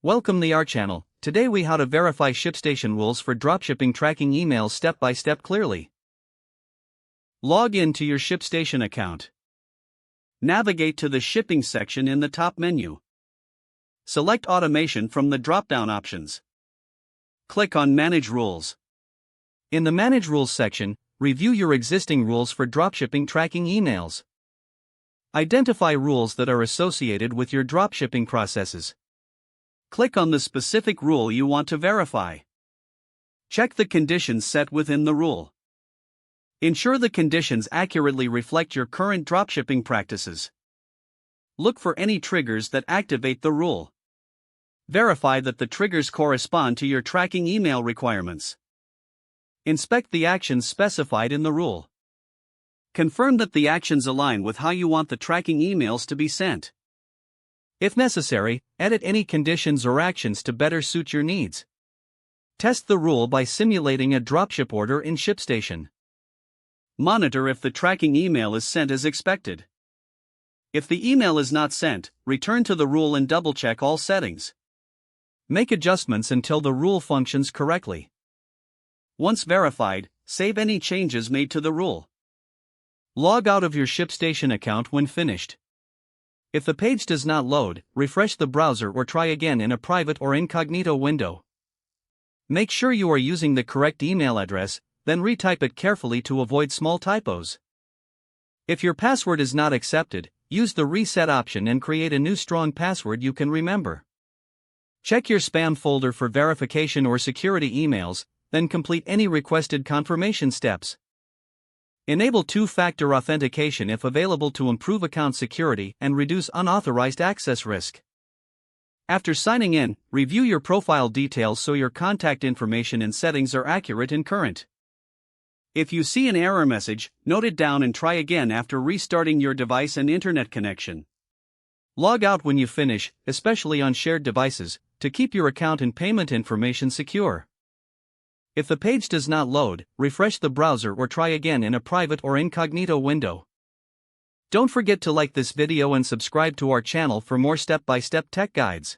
Welcome to our channel. Today we how to verify ShipStation rules for dropshipping tracking emails step by step clearly. Log in to your ShipStation account. Navigate to the shipping section in the top menu. Select automation from the drop-down options. Click on Manage Rules. In the Manage Rules section, review your existing rules for dropshipping tracking emails. Identify rules that are associated with your dropshipping processes. Click on the specific rule you want to verify. Check the conditions set within the rule. Ensure the conditions accurately reflect your current dropshipping practices. Look for any triggers that activate the rule. Verify that the triggers correspond to your tracking email requirements. Inspect the actions specified in the rule. Confirm that the actions align with how you want the tracking emails to be sent. If necessary, edit any conditions or actions to better suit your needs. Test the rule by simulating a dropship order in ShipStation. Monitor if the tracking email is sent as expected. If the email is not sent, return to the rule and double-check all settings. Make adjustments until the rule functions correctly. Once verified, save any changes made to the rule. Log out of your ShipStation account when finished. If the page does not load, refresh the browser or try again in a private or incognito window. Make sure you are using the correct email address, then retype it carefully to avoid small typos. If your password is not accepted, use the reset option and create a new strong password you can remember. Check your spam folder for verification or security emails, then complete any requested confirmation steps. Enable two-factor authentication if available to improve account security and reduce unauthorized access risk. After signing in, review your profile details so your contact information and settings are accurate and current. If you see an error message, note it down and try again after restarting your device and internet connection. Log out when you finish, especially on shared devices, to keep your account and payment information secure. If the page does not load, refresh the browser or try again in a private or incognito window. Don't forget to like this video and subscribe to our channel for more step-by-step tech guides.